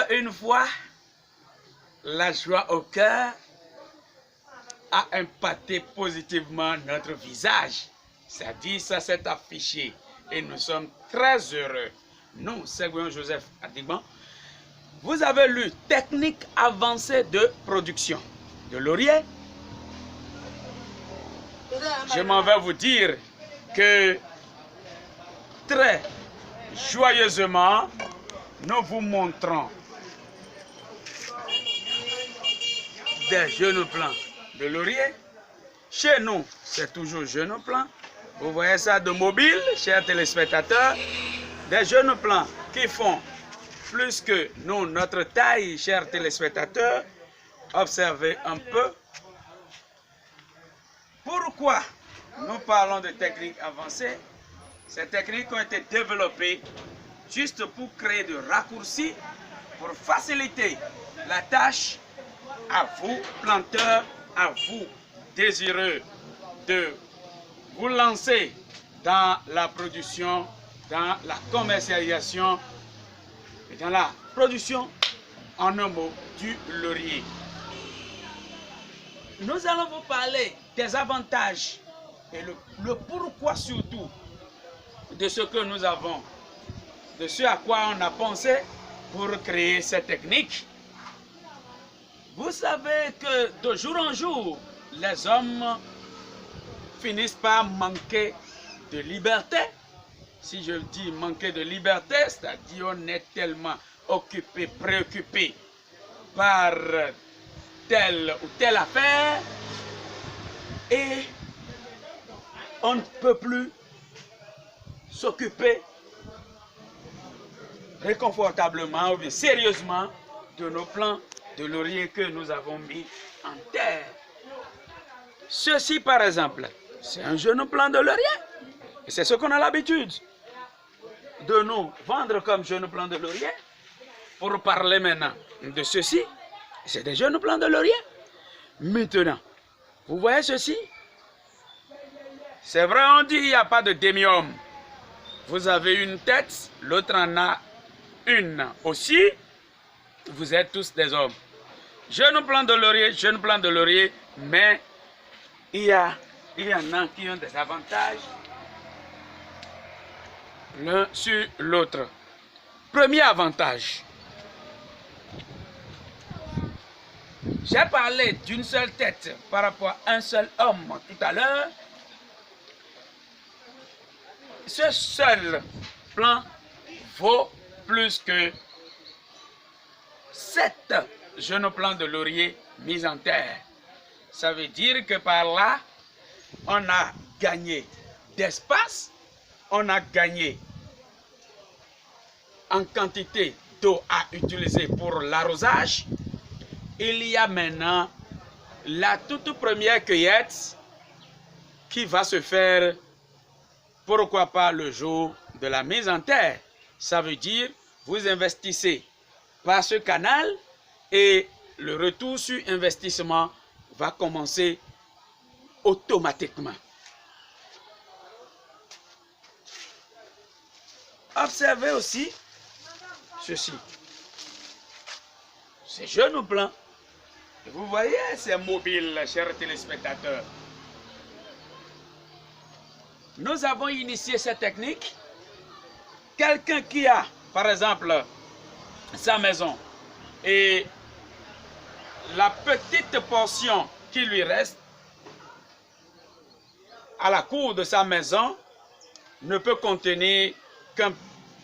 une fois, la joie au cœur a impacté positivement notre visage. C'est-à-dire, ça s'est affiché. Et nous sommes très heureux. Nous, Ségouin Joseph Adigban, vous avez lu technique avancée de production de laurier. Je m'en vais vous dire que très joyeusement, nous vous montrons des jeunes plants de laurier. Chez nous, c'est toujours jeunes plants. Vous voyez ça de mobile, chers téléspectateurs. Des jeunes plants qui font plus que nous, notre taille, chers téléspectateurs. Observez un peu. Pourquoi nous parlons de techniques avancées? Ces techniques ont été développées juste pour créer des raccourcis, pour faciliter la tâche à vous, planteurs, à vous, désireux de vous lancer dans la production, dans la commercialisation et dans la production, en un mot, du laurier. Nous allons vous parler des avantages et le pourquoi surtout de ce que nous avons, de ce à quoi on a pensé pour créer cette technique. Vous savez que de jour en jour, les hommes finissent par manquer de liberté. Si je dis manquer de liberté, c'est-à-dire on est tellement occupé, préoccupé par telle ou telle affaire et on ne peut plus s'occuper réconfortablement ou bien sérieusement de nos plants de laurier que nous avons mis en terre. Ceci par exemple, c'est un jeune plant de laurier et c'est ce qu'on a l'habitude de nous vendre comme jeune plant de laurier. Pour parler maintenant de ceci, c'est des jeunes plants de laurier. Maintenant, vous voyez ceci? C'est vrai, on dit qu'il n'y a pas de demi-homme. Vous avez une tête, l'autre en a une aussi. Vous êtes tous des hommes. Jeunes plants de laurier, mais il y en a qui ont des avantages l'un sur l'autre. Premier avantage. J'ai parlé d'une seule tête par rapport à un seul homme tout à l'heure. Ce seul plant vaut plus que 7 jeunes plants de laurier mis en terre. Ça veut dire que par là, on a gagné d'espace, on a gagné en quantité d'eau à utiliser pour l'arrosage. Il y a maintenant la toute première cueillette qui va se faire, pourquoi pas le jour de la mise en terre. Ça veut dire, vous investissez par ce canal et le retour sur investissement va commencer automatiquement. Observez aussi ceci. Ces jeunes plants, vous voyez, c'est mobile, chers téléspectateurs. Nous avons initié cette technique. Quelqu'un qui a, par exemple, sa maison et la petite portion qui lui reste à la cour de sa maison ne peut contenir qu'un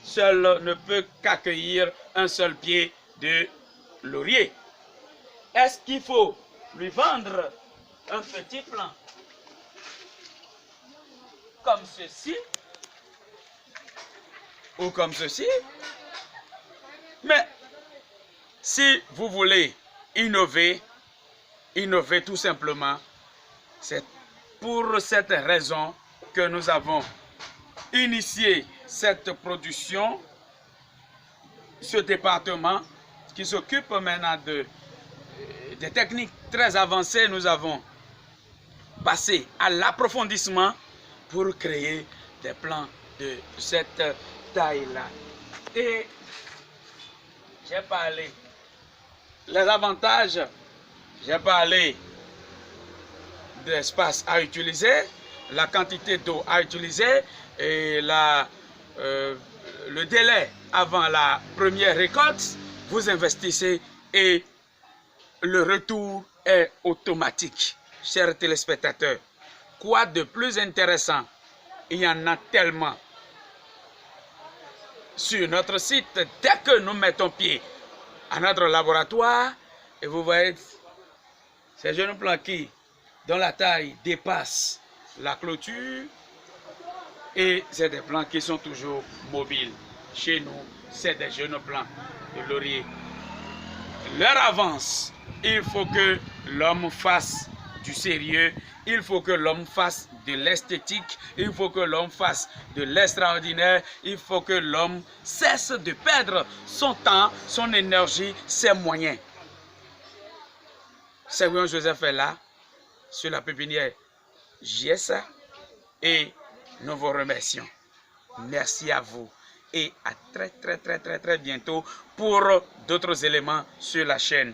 seul, ne peut qu'accueillir un seul pied de laurier. Est-ce qu'il faut lui vendre un petit plant comme ceci ou comme ceci? Mais si vous voulez innover tout simplement, c'est pour cette raison que nous avons initié cette production, ce département qui s'occupe maintenant des techniques très avancées. Nous avons passé à l'approfondissement pour créer des plants de cette taille-là. Et j'ai parlé. Les avantages, j'ai parlé de l'espace à utiliser, la quantité d'eau à utiliser et le délai avant la première récolte. Vous investissez et le retour est automatique. Chers téléspectateurs, quoi de plus intéressant? Il y en a tellement sur notre site. Dès que nous mettons pied à notre laboratoire, et vous voyez ces jeunes plants dont la taille dépasse la clôture, et c'est des plants qui sont toujours mobiles. Chez nous, c'est des jeunes plants de laurier. Leur avance, il faut que l'homme fasse du sérieux, il faut que l'homme fasse de l'esthétique, il faut que l'homme fasse de l'extraordinaire, il faut que l'homme cesse de perdre son temps, son énergie, ses moyens. Servion Joseph est là, sur la pépinière JSA, et nous vous remercions. Merci à vous et à très bientôt pour d'autres éléments sur la chaîne.